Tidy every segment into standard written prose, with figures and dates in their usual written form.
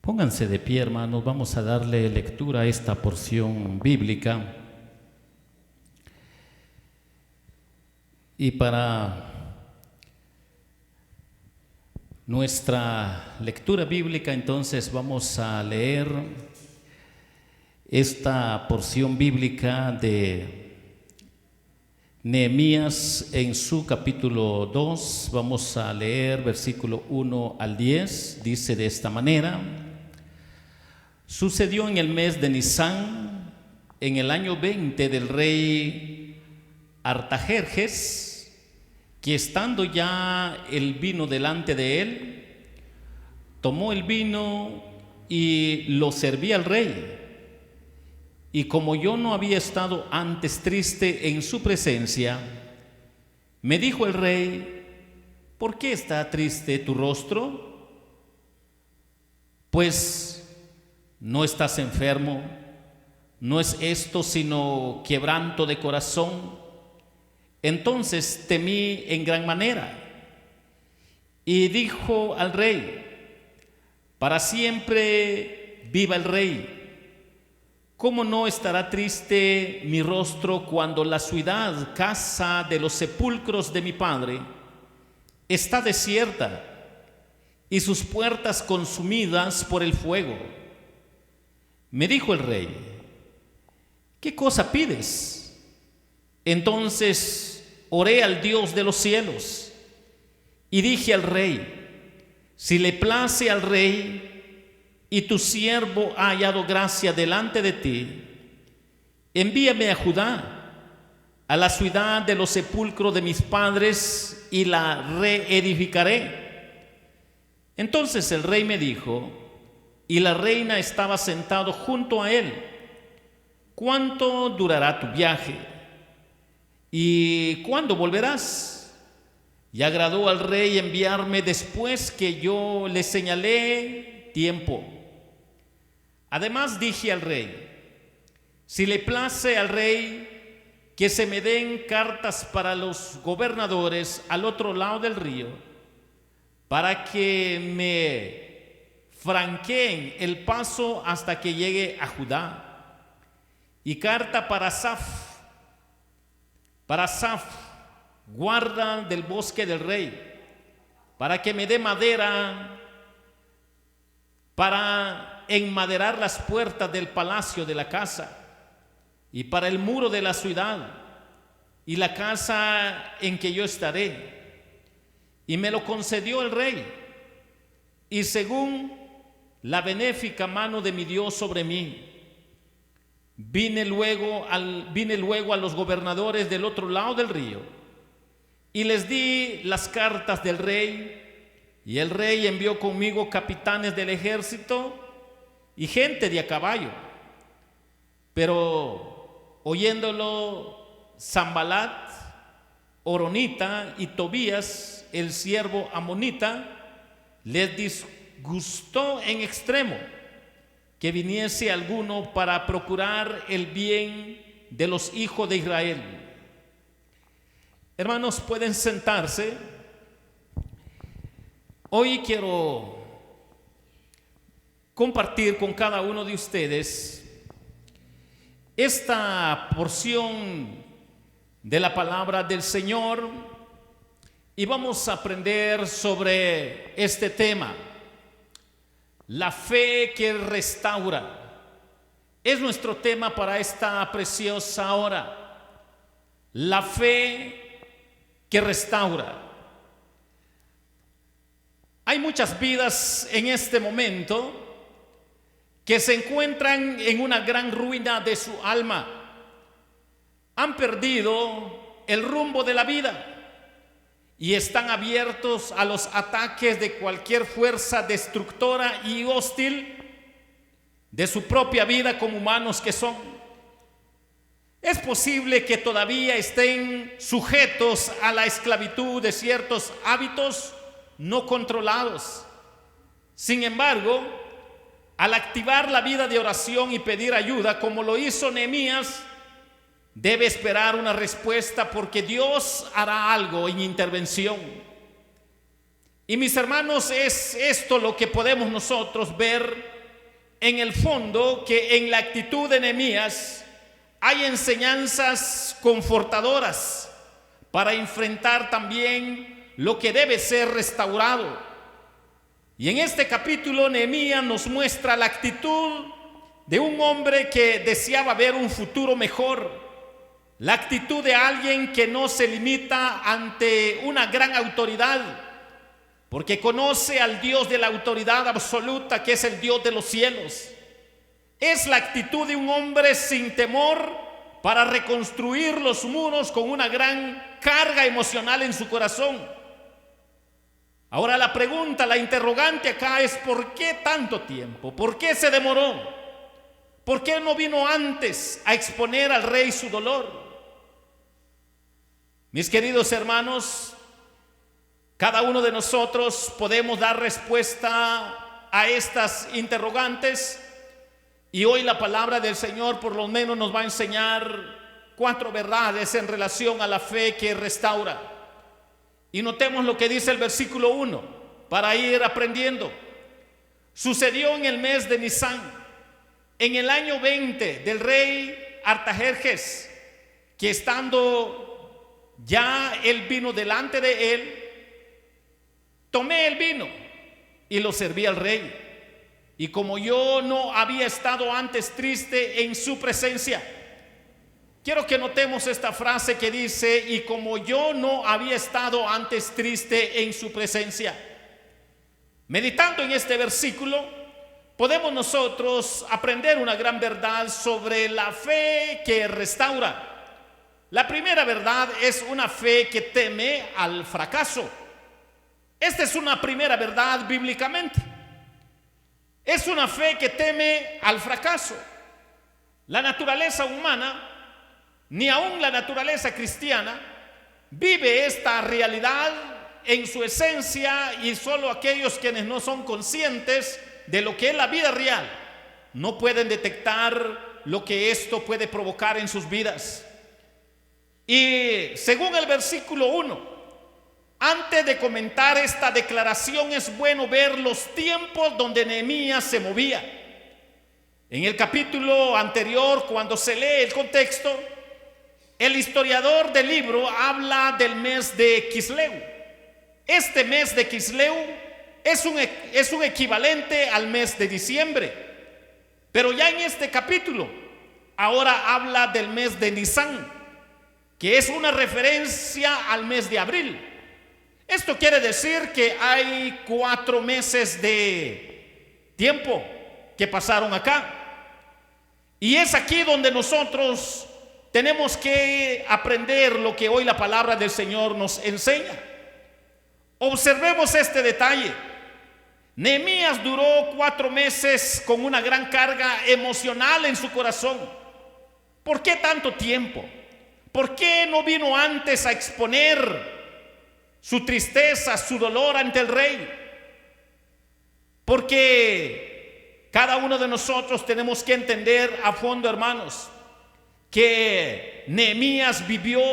Pónganse de pie, hermanos, vamos a darle lectura a esta porción bíblica. Y para nuestra lectura bíblica, entonces vamos a leer esta porción bíblica de Nehemías en su capítulo 2. Vamos a leer versículo 1 al 10. Dice de esta manera: Sucedió en el mes de Nisán, en el año 20 del rey Artajerjes, que estando ya el vino delante de él, tomó el vino y lo servía al rey. Y como yo no había estado antes triste en su presencia, me dijo el rey: ¿por qué está triste tu rostro? Pues no estás enfermo, no es esto sino quebranto de corazón. Entonces temí en gran manera y dijo al rey: para siempre viva el rey. ¿Cómo no estará triste mi rostro cuando la ciudad, casa de los sepulcros de mi padre, está desierta y sus puertas consumidas por el fuego? Me dijo el rey: ¿qué cosa pides? Entonces oré al Dios de los cielos y dije al rey: si le place al rey y tu siervo ha hallado gracia delante de ti, envíame a Judá, a la ciudad de los sepulcros de mis padres, y la reedificaré. Entonces el rey me dijo, y la reina estaba sentado junto a él: ¿cuánto durará tu viaje? ¿Y cuándo volverás? Y agradó al rey enviarme después que yo le señalé tiempo. Además dije al rey: si le place al rey que se me den cartas para los gobernadores al otro lado del río, para que me franqueen el paso hasta que llegue a Judá, y carta para Asaf, guarda del bosque del rey, para que me dé madera para enmaderar las puertas del palacio de la casa, y para el muro de la ciudad y la casa en que yo estaré. Y me lo concedió el rey, y según la benéfica mano de mi Dios sobre mí, vine luego a los gobernadores del otro lado del río, y les di las cartas del rey. Y el rey envió conmigo capitanes del ejército y gente de a caballo. Pero oyéndolo Sanbalat, Horonita, y Tobías, el siervo amonita, les disgustó en extremo que viniese alguno para procurar el bien de los hijos de Israel. Hermanos, pueden sentarse. Hoy quiero compartir con cada uno de ustedes esta porción de la palabra del Señor, y vamos a aprender sobre este tema: la fe que restaura. Es nuestro tema para esta preciosa hora: la fe que restaura. Hay muchas vidas en este momento que se encuentran en una gran ruina de su alma. Han perdido el rumbo de la vida y están abiertos a los ataques de cualquier fuerza destructora y hostil de su propia vida como humanos que son. Es posible que todavía estén sujetos a la esclavitud de ciertos hábitos no controlados. Sin embargo, al activar la vida de oración y pedir ayuda, como lo hizo Nehemías, debe esperar una respuesta, porque Dios hará algo en intervención. Y mis hermanos, es esto lo que podemos nosotros ver en el fondo que en la actitud de Nehemías hay enseñanzas confortadoras para enfrentar también lo que debe ser restaurado. Y en este capítulo Nehemías nos muestra la actitud de un hombre que deseaba ver un futuro mejor, la actitud de alguien que no se limita ante una gran autoridad, porque conoce al Dios de la autoridad absoluta, que es el Dios de los cielos. Es la actitud de un hombre sin temor para reconstruir los muros con una gran carga emocional en su corazón. Ahora la pregunta, la interrogante acá es: ¿por qué tanto tiempo? ¿Por qué se demoró? ¿Por qué no vino antes a exponer al rey su dolor? Mis queridos hermanos, cada uno de nosotros podemos dar respuesta a estas interrogantes, y hoy la palabra del Señor por lo menos nos va a enseñar 4 verdades en relación a la fe que restaura. Y notemos lo que dice el versículo 1 para ir aprendiendo. Sucedió en el mes de Nisán, en el año 20 del rey Artajerjes, que estando ya el vino delante de él, tomé el vino y lo serví al rey. Y como yo no había estado antes triste en su presencia. Quiero que notemos esta frase que dice: y como yo no había estado antes triste en su presencia. Meditando en este versículo, podemos nosotros aprender una gran verdad sobre la fe que restaura. La primera verdad es una fe que teme al fracaso. Esta es una primera verdad bíblicamente. Es una fe que teme al fracaso. La naturaleza humana, ni aún la naturaleza cristiana, vive esta realidad en su esencia, y solo aquellos quienes no son conscientes de lo que es la vida real no pueden detectar lo que esto puede provocar en sus vidas. Y según el versículo 1, antes de comentar esta declaración, es bueno ver los tiempos donde Nehemías se movía. En el capítulo anterior, cuando se lee el contexto, el historiador del libro habla del mes de Quisleu. Este mes de Quisleu es un equivalente al mes de diciembre. Pero ya en este capítulo, ahora habla del mes de Nisán, que es una referencia al mes de abril. Esto quiere decir que hay 4 meses de tiempo que pasaron acá. Y es aquí donde nosotros tenemos que aprender lo que hoy la palabra del Señor nos enseña. Observemos este detalle. Nehemías duró 4 meses con una gran carga emocional en su corazón. ¿Por qué tanto tiempo? ¿Por qué no vino antes a exponer su tristeza, su dolor ante el rey? Porque cada uno de nosotros tenemos que entender a fondo, hermanos, que Nehemías vivió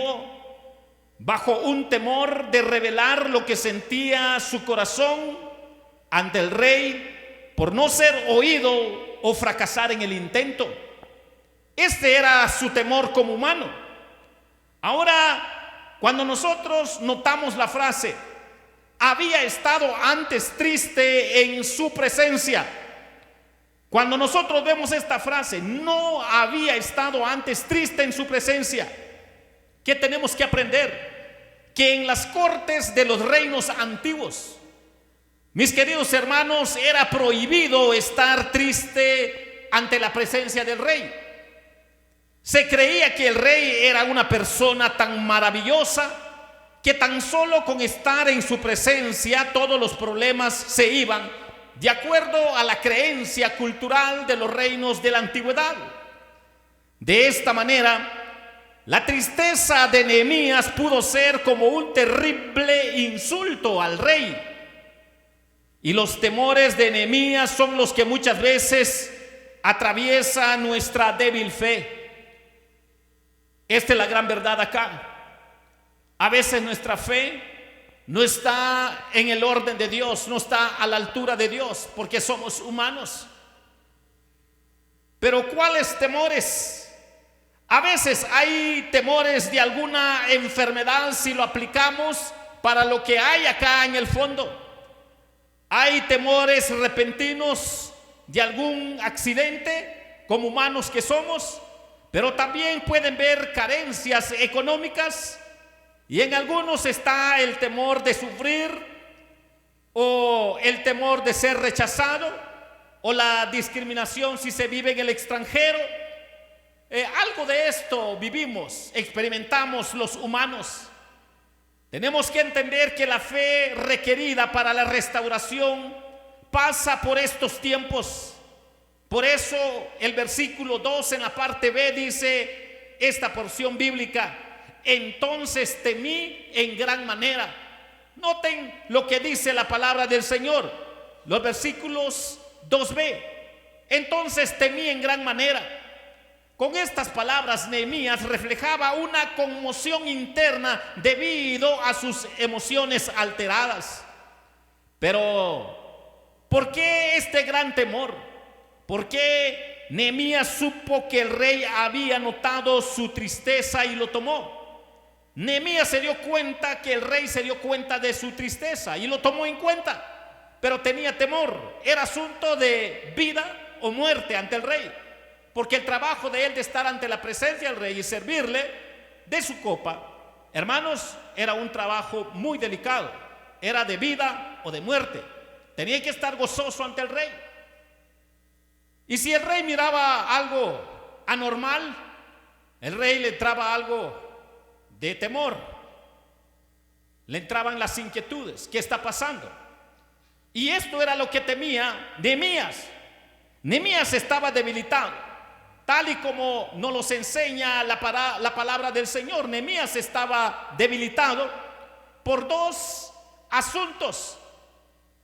bajo un temor de revelar lo que sentía su corazón ante el rey, por no ser oído o fracasar en el intento. Este era su temor como humano. Ahora, cuando nosotros notamos la frase había estado antes triste en su presencia, cuando nosotros vemos esta frase, no había estado antes triste en su presencia, ¿qué tenemos que aprender? Que en las cortes de los reinos antiguos, mis queridos hermanos, era prohibido estar triste ante la presencia del rey. Se creía que el rey era una persona tan maravillosa que tan solo con estar en su presencia todos los problemas se iban, de acuerdo a la creencia cultural de los reinos de la antigüedad. De esta manera, la tristeza de Nehemías pudo ser como un terrible insulto al rey. Y los temores de Nehemías son los que muchas veces atraviesan nuestra débil fe. Esta es la gran verdad acá. A veces nuestra fe no está en el orden de Dios, no está a la altura de Dios, porque somos humanos. Pero ¿cuáles temores? A veces hay temores de alguna enfermedad si lo aplicamos para lo que hay acá en el fondo. Hay temores repentinos de algún accidente, como humanos que somos, pero también pueden ver carencias económicas, y en algunos está el temor de sufrir, o el temor de ser rechazado, o la discriminación si se vive en el extranjero. Algo de esto vivimos, experimentamos los humanos. Tenemos que entender que la fe requerida para la restauración pasa por estos tiempos. Por eso el versículo 2 en la parte B dice esta porción bíblica: entonces temí en gran manera. Noten lo que dice la palabra del Señor, los versículos 2b. Entonces temí en gran manera. Con estas palabras, Nehemías reflejaba una conmoción interna debido a sus emociones alteradas. Pero, ¿por qué este gran temor? ¿Por qué Nehemías supo que el rey había notado su tristeza y lo tomó? Nehemías se dio cuenta que el rey se dio cuenta de su tristeza y lo tomó en cuenta, pero tenía temor. Era asunto de vida o muerte ante el rey. Porque el trabajo de él de estar ante la presencia del rey y servirle de su copa, hermanos, era un trabajo muy delicado. Era de vida o de muerte. Tenía que estar gozoso ante el rey. Y si el rey miraba algo anormal, el rey le entraba algo de temor. Le entraban las inquietudes. ¿Qué está pasando? Y esto era lo que temía Nehemías. Nehemías estaba debilitado. Tal y como nos los enseña la palabra del Señor, Nehemías estaba debilitado por dos asuntos.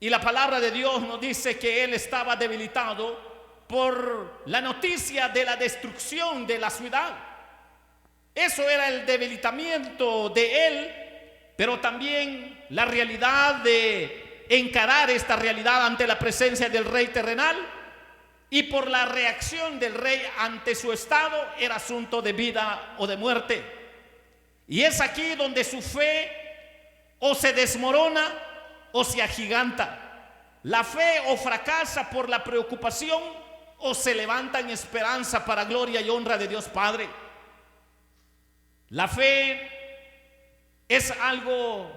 Y la palabra de Dios nos dice que él estaba debilitado por la noticia de la destrucción de la ciudad. Eso era el debilitamiento de él, pero también la realidad de encarar esta realidad ante la presencia del rey terrenal. Y por la reacción del rey ante su estado, era asunto de vida o de muerte. Y es aquí donde su fe o se desmorona o se agiganta. La fe o fracasa por la preocupación o se levanta en esperanza para gloria y honra de Dios Padre. La fe es algo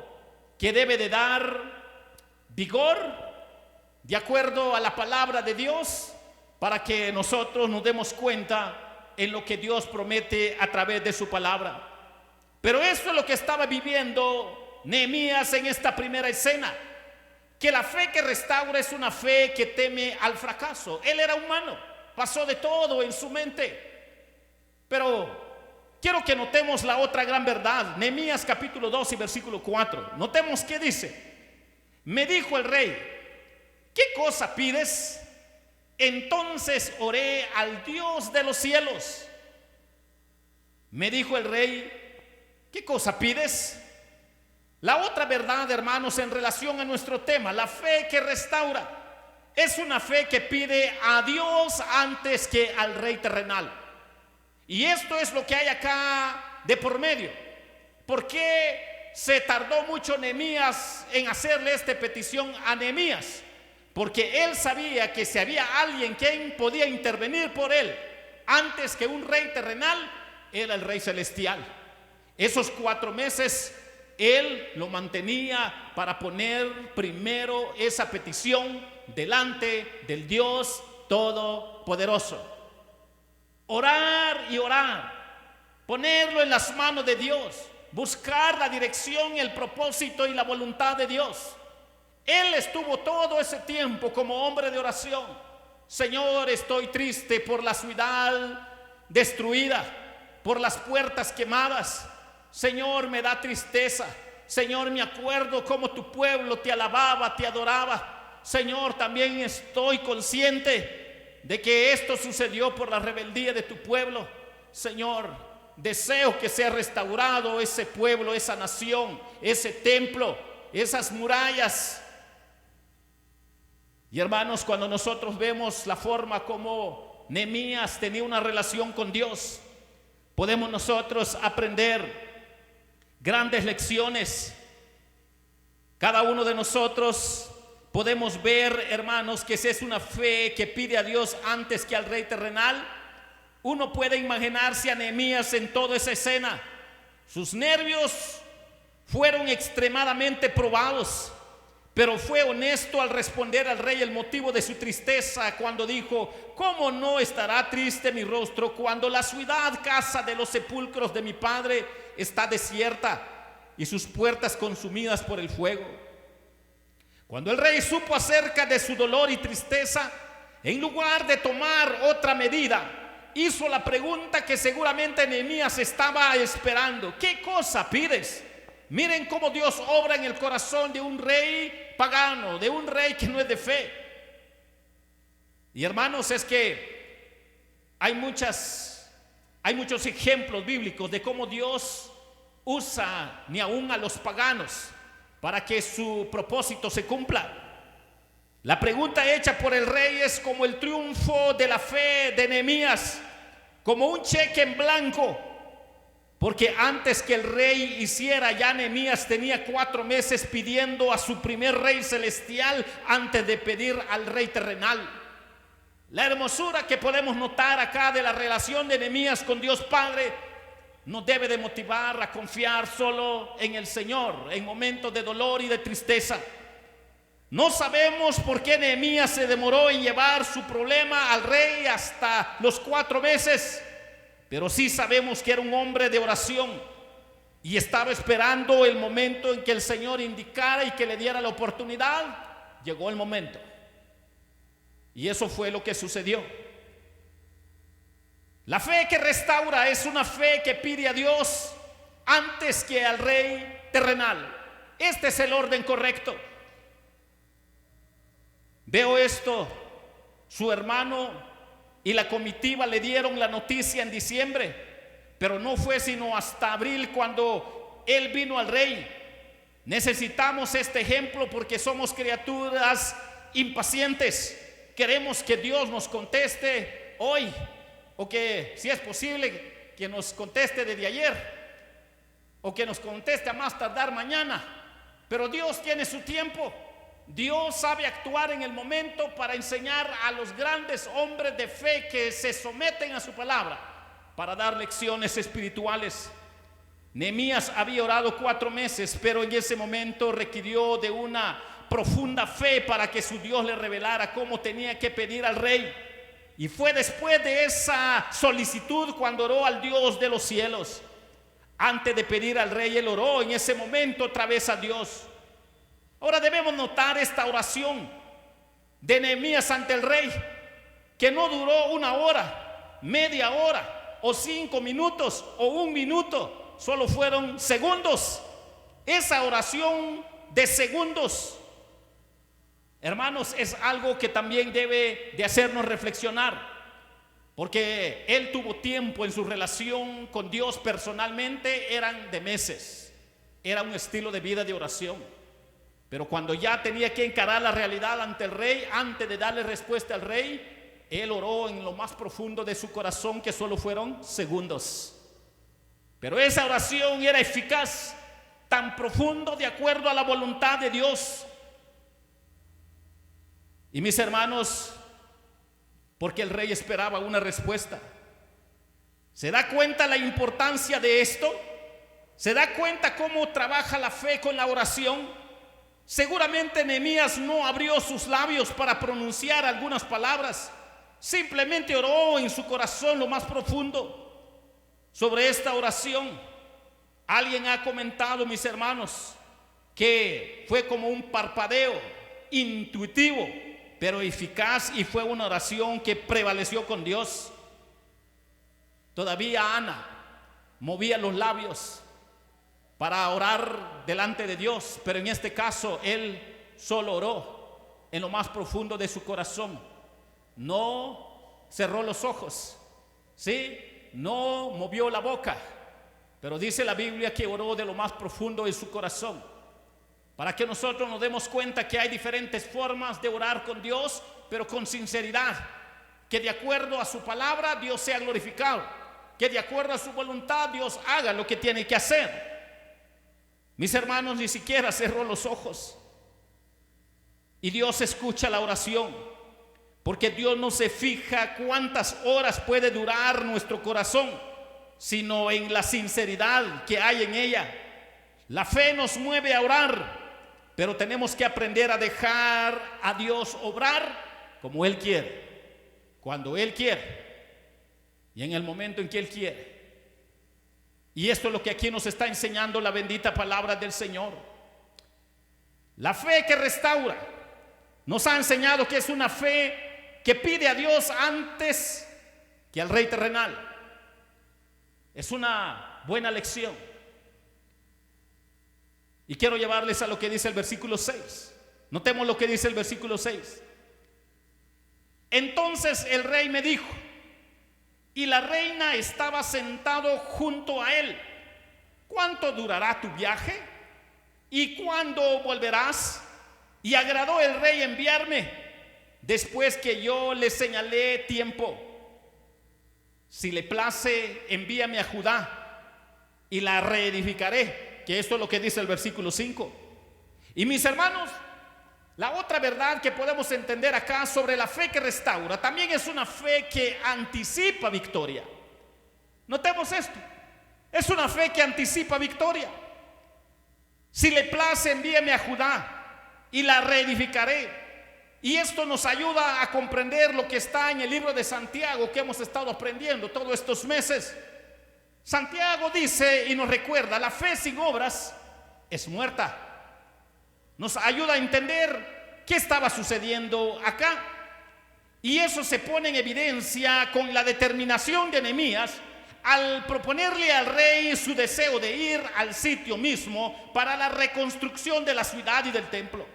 que debe de dar vigor de acuerdo a la palabra de Dios, para que nosotros nos demos cuenta en lo que Dios promete a través de su palabra. Pero eso es lo que estaba viviendo Nehemías en esta primera escena, que la fe que restaura es una fe que teme al fracaso. Él era humano, pasó de todo en su mente. Pero quiero que notemos la otra gran verdad. Nehemías capítulo 2 y versículo 4. Notemos qué dice. Me dijo el rey: ¿qué cosa pides? Entonces oré al Dios de los cielos. Me dijo el rey: ¿qué cosa pides? La otra verdad, hermanos, en relación a nuestro tema, la fe que restaura, es una fe que pide a Dios antes que al rey terrenal. Y esto es lo que hay acá de por medio. ¿Por qué se tardó mucho Nehemías en hacerle esta petición a Nehemías? Porque él sabía que si había alguien quien podía intervenir por él antes que un rey terrenal, era el rey celestial. Esos 4 meses él lo mantenía para poner primero esa petición delante del Dios Todopoderoso. Orar y orar, ponerlo en las manos de Dios, buscar la dirección, el propósito y la voluntad de Dios. Él estuvo todo ese tiempo como hombre de oración. Señor, estoy triste por la ciudad destruida, por las puertas quemadas. Señor, me da tristeza. Señor, me acuerdo cómo tu pueblo te alababa, te adoraba. Señor, también estoy consciente de que esto sucedió por la rebeldía de tu pueblo. Señor, deseo que sea restaurado ese pueblo, esa nación, ese templo, esas murallas. Y hermanos, cuando nosotros vemos la forma como Nehemías tenía una relación con Dios, podemos nosotros aprender grandes lecciones. Cada uno de nosotros podemos ver, hermanos, que esa es una fe que pide a Dios antes que al rey terrenal. Uno puede imaginarse a Nehemías en toda esa escena. Sus nervios fueron extremadamente probados, pero fue honesto al responder al rey el motivo de su tristeza cuando dijo: ¿cómo no estará triste mi rostro cuando la ciudad, casa de los sepulcros de mi padre, está desierta y sus puertas consumidas por el fuego? Cuando el rey supo acerca de su dolor y tristeza, en lugar de tomar otra medida, hizo la pregunta que seguramente Nehemías estaba esperando: ¿qué cosa pides? Miren cómo Dios obra en el corazón de un rey pagano, de un rey que no es de fe. Y hermanos, es que hay muchos ejemplos bíblicos de cómo Dios usa ni aún a los paganos para que su propósito se cumpla. La pregunta hecha por el rey es como el triunfo de la fe de Nehemías, como un cheque en blanco. Porque antes que el rey hiciera, ya Nehemías tenía 4 meses pidiendo a su primer rey celestial antes de pedir al rey terrenal. La hermosura que podemos notar acá de la relación de Nehemías con Dios Padre nos debe de motivar a confiar solo en el Señor en momentos de dolor y de tristeza. No sabemos por qué Nehemías se demoró en llevar su problema al rey hasta los 4 meses. Pero sí sabemos que era un hombre de oración y estaba esperando el momento en que el Señor indicara y que le diera la oportunidad. Llegó el momento. Y eso fue lo que sucedió. La fe que restaura es una fe que pide a Dios antes que al rey terrenal. Este es el orden correcto. Veo esto, su hermano y la comitiva le dieron la noticia en diciembre, pero no fue sino hasta abril cuando él vino al rey. Necesitamos este ejemplo porque somos criaturas impacientes. Queremos que Dios nos conteste hoy, o que si es posible que nos conteste desde ayer, o que nos conteste a más tardar mañana. Pero Dios tiene su tiempo. Dios sabe actuar en el momento para enseñar a los grandes hombres de fe que se someten a su palabra para dar lecciones espirituales. Nehemías había orado 4 meses, pero en ese momento requirió de una profunda fe para que su Dios le revelara cómo tenía que pedir al rey. Y fue después de esa solicitud cuando oró al Dios de los cielos. Antes de pedir al rey, él oró en ese momento otra vez a Dios. Ahora debemos notar esta oración de Nehemías ante el rey, que no duró 1 hora, media hora, o 5 minutos, o 1 minuto, solo fueron segundos. Esa oración de segundos, hermanos, es algo que también debe de hacernos reflexionar, porque él tuvo tiempo en su relación con Dios personalmente, eran de meses, era un estilo de vida de oración. Pero cuando ya tenía que encarar la realidad ante el rey, antes de darle respuesta al rey, él oró en lo más profundo de su corazón, que solo fueron segundos. Pero esa oración era eficaz, tan profundo de acuerdo a la voluntad de Dios. Y mis hermanos, porque el rey esperaba una respuesta. ¿Se da cuenta la importancia de esto? ¿Se da cuenta cómo trabaja la fe con la oración? Seguramente Nehemías no abrió sus labios para pronunciar algunas palabras. Simplemente oró en su corazón lo más profundo. Sobre esta oración, alguien ha comentado, mis hermanos, que fue como un parpadeo intuitivo, pero eficaz, y fue una oración que prevaleció con Dios. Todavía Ana movía los labios para orar delante de Dios, pero en este caso él solo oró en lo más profundo de su corazón. No cerró los ojos, ¿sí? No movió la boca, pero dice la Biblia que oró de lo más profundo de su corazón, para que nosotros nos demos cuenta que hay diferentes formas de orar con Dios, pero con sinceridad. que de acuerdo a su palabra Dios sea glorificado, que de acuerdo a su voluntad Dios haga lo que tiene que hacer. Mis hermanos, ni siquiera cerró los ojos. Y Dios escucha la oración, porque Dios no se fija cuántas horas puede durar nuestro corazón, sino en la sinceridad que hay en ella. La fe nos mueve a orar, pero tenemos que aprender a dejar a Dios obrar como Él quiere, cuando Él quiere y en el momento en que Él quiere. Y esto es lo que aquí nos está enseñando la bendita palabra del Señor. La fe que restaura nos ha enseñado que es una fe que pide a Dios antes que al rey terrenal. Es una buena lección. Y quiero llevarles a lo que dice el versículo 6. Notemos lo que dice el versículo 6. Entonces el rey me dijo, y la reina estaba sentado junto a él: ¿cuánto durará tu viaje? ¿Y cuándo volverás? Y agradó el rey enviarme después que yo le señalé tiempo. Si le place, envíame a Judá y la reedificaré. Que esto es lo que dice el versículo 5. Y mis hermanos, la otra verdad que podemos entender acá sobre la fe que restaura también es una fe que anticipa victoria. Notemos esto: es una fe que anticipa victoria. Si le place, envíeme a Judá y la reedificaré. Y esto nos ayuda a comprender lo que está en el libro de Santiago, que hemos estado aprendiendo todos estos meses. Santiago dice y nos recuerda: la fe sin obras es muerta. Nos ayuda a entender qué estaba sucediendo acá. Y eso se pone en evidencia con la determinación de Nehemías al proponerle al rey su deseo de ir al sitio mismo para la reconstrucción de la ciudad y del templo.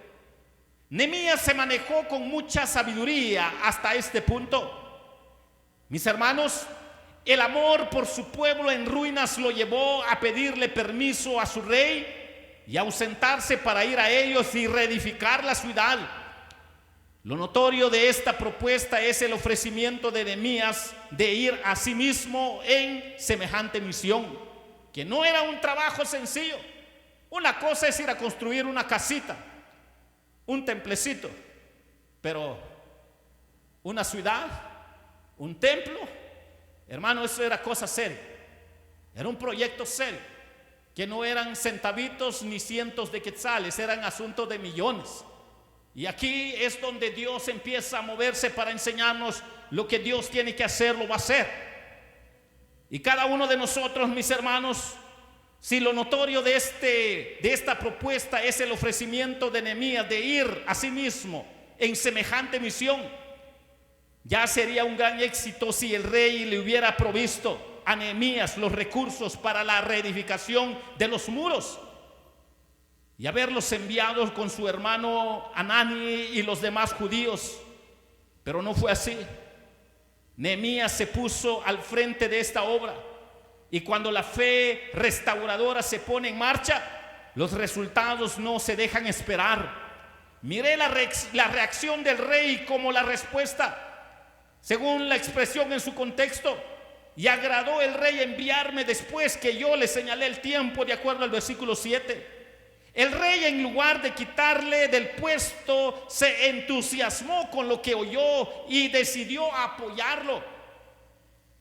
Nehemías se manejó con mucha sabiduría hasta este punto. Mis hermanos, el amor por su pueblo en ruinas lo llevó a pedirle permiso a su rey y ausentarse para ir a ellos y reedificar la ciudad. Lo notorio de esta propuesta es el ofrecimiento de Nehemías de ir a sí mismo en semejante misión, que no era un trabajo sencillo. Una cosa es ir a construir una casita, un templecito, pero una ciudad, un templo, hermano, eso era cosa seria. Era un proyecto serio, que no eran centavitos ni cientos de quetzales, eran asuntos de millones. Y aquí es donde Dios empieza a moverse para enseñarnos lo que Dios tiene que hacer, lo va a hacer. Y cada uno de nosotros, mis hermanos, si lo notorio de esta propuesta es el ofrecimiento de Nehemías de ir a sí mismo en semejante misión, ya sería un gran éxito si el rey le hubiera provisto a Nehemías los recursos para la reedificación de los muros y haberlos enviado con su hermano Anani y los demás judíos. Pero no fue así. Nehemías se puso al frente de esta obra, y cuando la fe restauradora se pone en marcha, los resultados no se dejan esperar. Miré la reacción del rey como la respuesta, según la expresión en su contexto. Y agradó el rey enviarme después que yo le señalé el tiempo, de acuerdo al versículo 7. El rey, en lugar de quitarle del puesto, se entusiasmó con lo que oyó y decidió apoyarlo.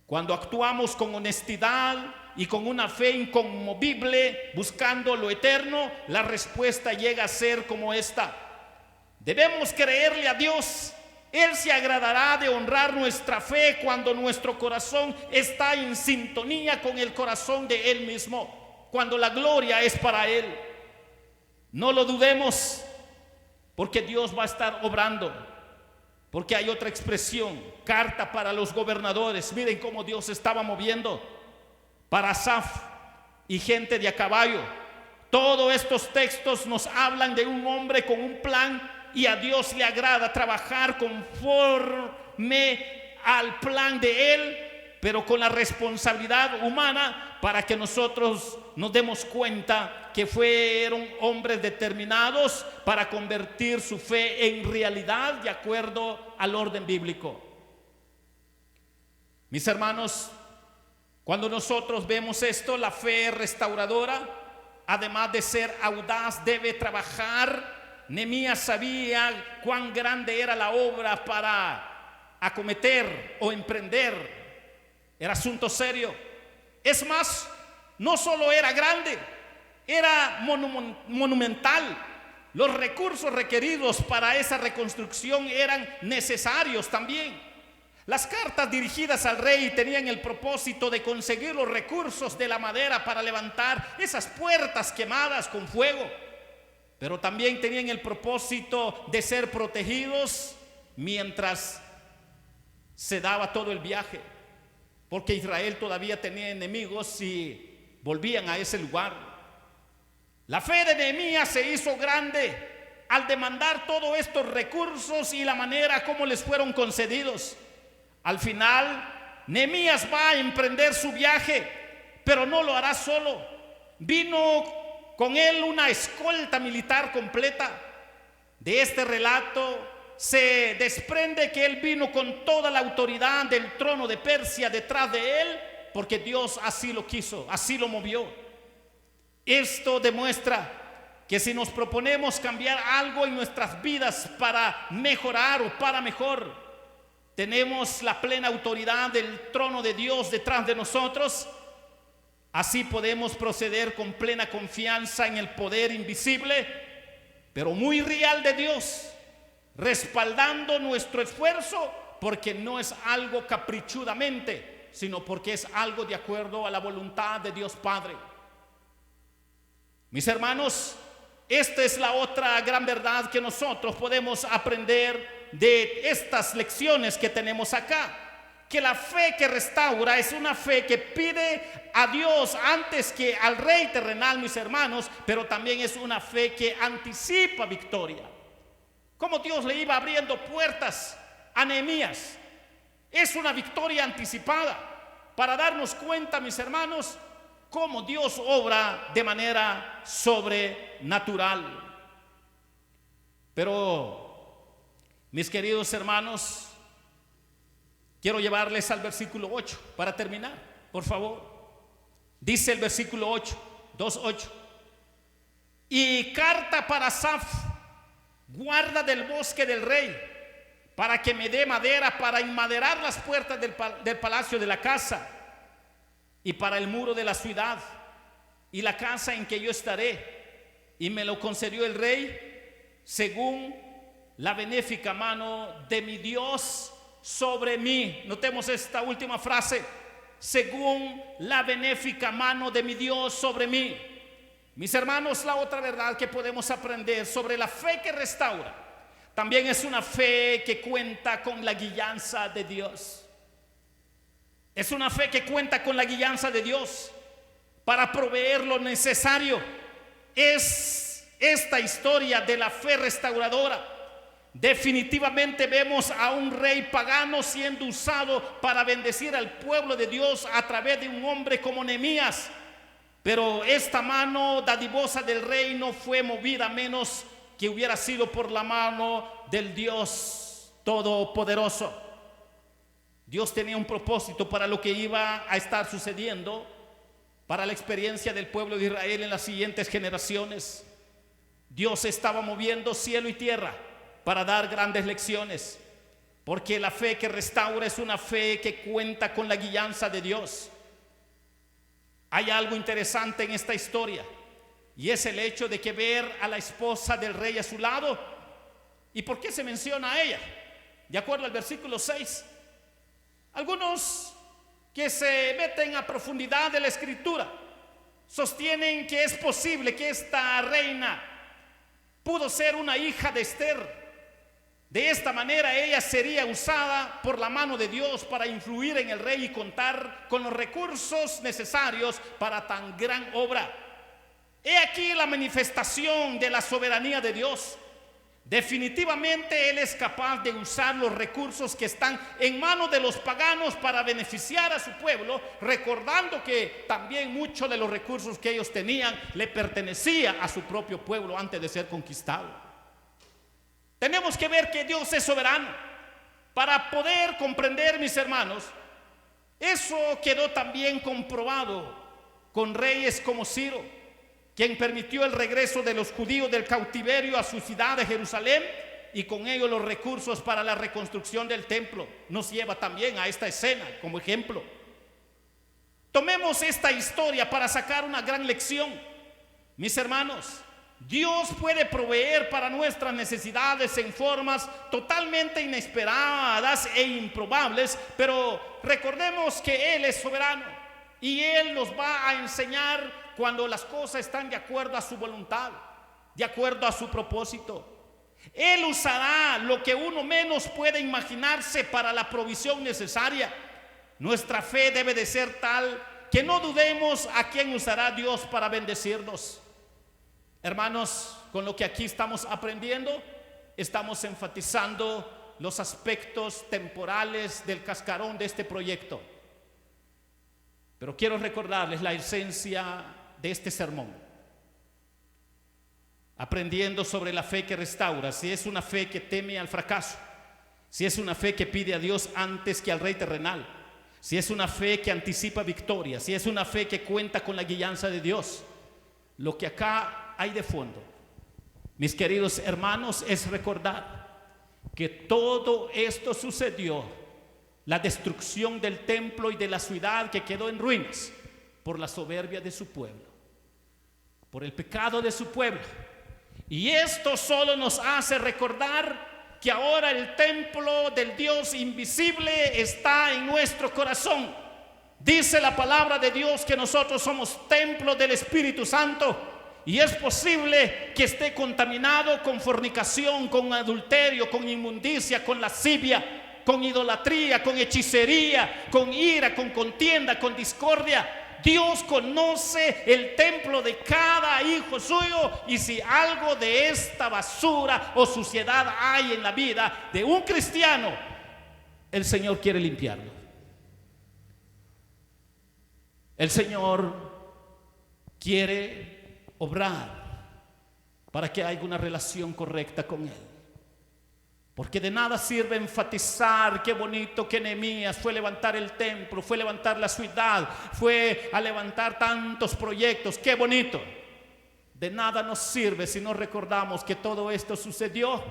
Cuando actuamos con honestidad y con una fe inconmovible, buscando lo eterno, la respuesta llega a ser como esta: debemos creerle a Dios. Él se agradará de honrar nuestra fe cuando nuestro corazón está en sintonía con el corazón de Él mismo, cuando la gloria es para Él. No lo dudemos, porque Dios va a estar obrando. Porque hay otra expresión, carta para los gobernadores. Miren cómo Dios estaba moviendo para Asaf y gente de a caballo. Todos estos textos nos hablan de un hombre con un plan, y a Dios le agrada trabajar conforme al plan de Él, pero con la responsabilidad humana para que nosotros nos demos cuenta que fueron hombres determinados para convertir su fe en realidad de acuerdo al orden bíblico. Mis hermanos, cuando nosotros vemos esto, la fe restauradora, además de ser audaz, debe trabajar. Nehemías sabía cuán grande era la obra para acometer o emprender. Era asunto serio. Es más, no solo era grande, era monumental. Los recursos requeridos para esa reconstrucción eran necesarios también. Las cartas dirigidas al rey tenían el propósito de conseguir los recursos de la madera para levantar esas puertas quemadas con fuego, pero también tenían el propósito de ser protegidos mientras se daba todo el viaje, porque Israel todavía tenía enemigos si volvían a ese lugar. La fe de Nehemías se hizo grande al demandar todos estos recursos y la manera como les fueron concedidos. Al final, Nehemías va a emprender su viaje, pero no lo hará solo. Vino con él una escolta militar completa. De este relato se desprende que él vino con toda la autoridad del trono de Persia detrás de él, porque Dios así lo quiso, así lo movió. Esto demuestra que si nos proponemos cambiar algo en nuestras vidas para mejorar o para mejor, tenemos la plena autoridad del trono de Dios detrás de nosotros. Así podemos proceder con plena confianza en el poder invisible, pero muy real de Dios, respaldando nuestro esfuerzo, porque no es algo caprichudamente, sino porque es algo de acuerdo a la voluntad de Dios Padre. Mis hermanos, esta es la otra gran verdad que nosotros podemos aprender de estas lecciones que tenemos acá, que la fe que restaura es una fe que pide a Dios antes que al rey terrenal, mis hermanos, pero también es una fe que anticipa victoria. Como Dios le iba abriendo puertas a Nehemías, es una victoria anticipada para darnos cuenta, mis hermanos, cómo Dios obra de manera sobrenatural. Pero mis queridos hermanos, quiero llevarles al versículo 8 para terminar, por favor. Dice el versículo 8, 2:8. Y carta para Asaf, guarda del bosque del rey, para que me dé madera para enmaderar las puertas del palacio de la casa, y para el muro de la ciudad, y la casa en que yo estaré. Y me lo concedió el rey según la benéfica mano de mi Dios sobre mí. Notemos esta última frase: según la benéfica mano de mi Dios sobre mí. Mis hermanos, la otra verdad que podemos aprender sobre la fe que restaura, también es una fe que cuenta con la guianza de Dios. Es una fe que cuenta con la guianza de Dios para proveer lo necesario. Es esta historia de la fe restauradora. Definitivamente vemos a un rey pagano siendo usado para bendecir al pueblo de Dios a través de un hombre como Nehemías. Pero esta mano dadivosa del rey no fue movida menos que hubiera sido por la mano del Dios Todopoderoso. Dios tenía un propósito para lo que iba a estar sucediendo, para la experiencia del pueblo de Israel en las siguientes generaciones. Dios estaba moviendo cielo y tierra para dar grandes lecciones, porque la fe que restaura es una fe que cuenta con la guianza de Dios. Hay algo interesante en esta historia, y es el hecho de que ver a la esposa del rey a su lado. ¿Y por qué se menciona a ella? De acuerdo al versículo 6, algunos que se meten a profundidad de la escritura sostienen que es posible que esta reina pudo ser una hija de Esther. De esta manera ella sería usada por la mano de Dios para influir en el rey y contar con los recursos necesarios para tan gran obra. He aquí la manifestación de la soberanía de Dios. Definitivamente Él es capaz de usar los recursos que están en manos de los paganos para beneficiar a su pueblo, recordando que también muchos de los recursos que ellos tenían le pertenecía a su propio pueblo antes de ser conquistado. Tenemos que ver que Dios es soberano para poder comprender, mis hermanos, Eso quedó también comprobado con reyes como Ciro, quien permitió el regreso de los judíos del cautiverio a su ciudad de Jerusalén y con ello los recursos para la reconstrucción del templo. Nos lleva también a esta escena como ejemplo. Tomemos esta historia para sacar una gran lección. Mis hermanos, Dios puede proveer para nuestras necesidades en formas totalmente inesperadas e improbables, pero recordemos que Él es soberano y Él nos va a enseñar cuando las cosas están de acuerdo a su voluntad, de acuerdo a su propósito. Él usará lo que uno menos puede imaginarse para la provisión necesaria. Nuestra fe debe de ser tal que no dudemos a quién usará Dios para bendecirnos. Hermanos, con lo que aquí estamos aprendiendo, estamos enfatizando los aspectos temporales del cascarón de este proyecto. Pero quiero recordarles la esencia de este sermón. Aprendiendo sobre la fe que restaura, si es una fe que teme al fracaso, si es una fe que pide a Dios antes que al rey terrenal, si es una fe que anticipa victoria, si es una fe que cuenta con la guianza de Dios. Lo que acá hay de fondo, mis queridos hermanos, es recordar que todo esto sucedió, la destrucción del templo y de la ciudad que quedó en ruinas, por la soberbia de su pueblo, por el pecado de su pueblo. Y esto solo nos hace recordar que ahora el templo del Dios invisible está en nuestro corazón. Dice la palabra de Dios que nosotros somos templo del Espíritu Santo. Y es posible que esté contaminado con fornicación, con adulterio, con inmundicia, con lascivia, con idolatría, con hechicería, con ira, con contienda, con discordia. Dios conoce el templo de cada hijo suyo, y si algo de esta basura o suciedad hay en la vida de un cristiano, el Señor quiere limpiarlo. El Señor quiere obrar para que haya una relación correcta con Él. Porque de nada sirve enfatizar qué bonito que Nehemías fue a levantar el templo, fue a levantar la ciudad, fue a levantar tantos proyectos, qué bonito. De nada nos sirve si no recordamos que todo esto sucedió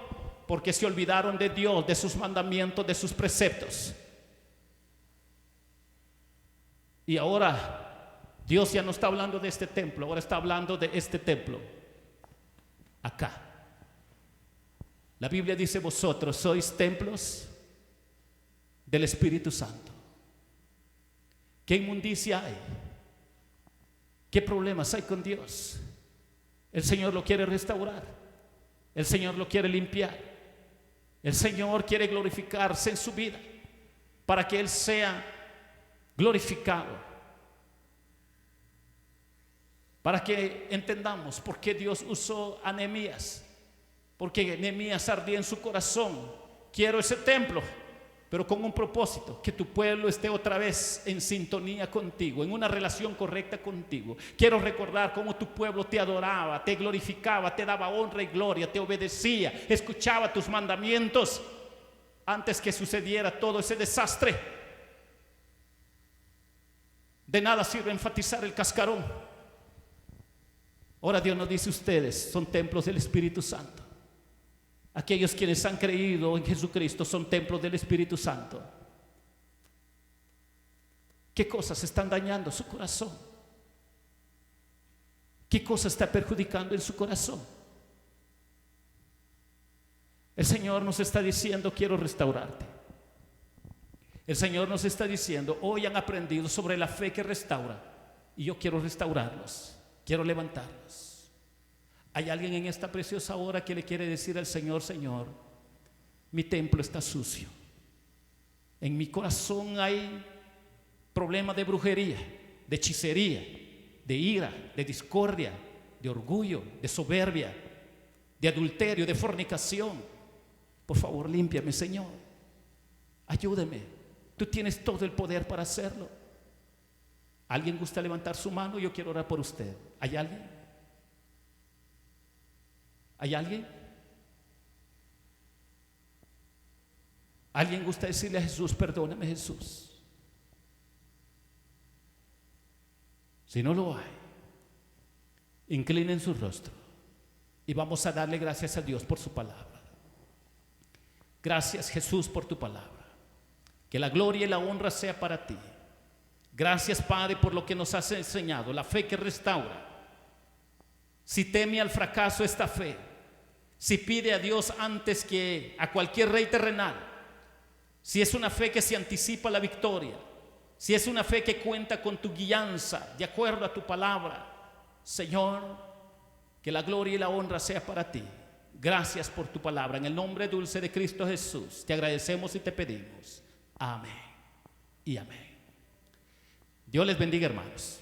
porque se olvidaron de Dios, de sus mandamientos, de sus preceptos. Y ahora Dios ya no está hablando de este templo, ahora está hablando de este templo acá. La Biblia dice: vosotros sois templos del Espíritu Santo. ¿Qué inmundicia hay? ¿Qué problemas hay con Dios? El Señor lo quiere restaurar. El Señor lo quiere limpiar. El Señor quiere glorificarse en su vida para que Él sea glorificado. Para que entendamos por qué Dios usó a Nehemías. Porque Nehemías ardía en su corazón: quiero ese templo, pero con un propósito, que tu pueblo esté otra vez en sintonía contigo, en una relación correcta contigo. Quiero recordar cómo tu pueblo te adoraba, te glorificaba, te daba honra y gloria, te obedecía, escuchaba tus mandamientos antes que sucediera todo ese desastre. De nada sirve enfatizar el cascarón. Ahora Dios nos dice: ustedes son templos del Espíritu Santo. Aquellos quienes han creído en Jesucristo son templos del Espíritu Santo. ¿Qué cosas están dañando su corazón? ¿Qué cosa está perjudicando en su corazón? El Señor nos está diciendo: quiero restaurarte. El Señor nos está diciendo: hoy han aprendido sobre la fe que restaura, y yo quiero restaurarlos, quiero levantarlos. ¿Hay alguien en esta preciosa hora que le quiere decir al Señor: Señor, mi templo está sucio, en mi corazón hay problema de brujería, de hechicería, de ira, de discordia, de orgullo, de soberbia, de adulterio, de fornicación? Por favor, límpiame, Señor, ayúdeme, tú tienes todo el poder para hacerlo. ¿Alguien gusta levantar su mano? Yo quiero orar por usted. ¿Hay alguien? ¿Hay alguien? ¿Alguien gusta decirle a Jesús: perdóname, Jesús? Si no lo hay, inclinen su rostro y vamos a darle gracias a Dios por su palabra. Gracias, Jesús, por tu palabra. Que la gloria y la honra sea para ti. Gracias, Padre, por lo que nos has enseñado, la fe que restaura. Si teme al fracaso esta fe, si pide a Dios antes que a cualquier rey terrenal, si es una fe que se anticipa a la victoria, si es una fe que cuenta con tu guianza de acuerdo a tu palabra, Señor, que la gloria y la honra sea para ti. Gracias por tu palabra. En el nombre dulce de Cristo Jesús, te agradecemos y te pedimos. Amén y amén. Dios les bendiga, hermanos.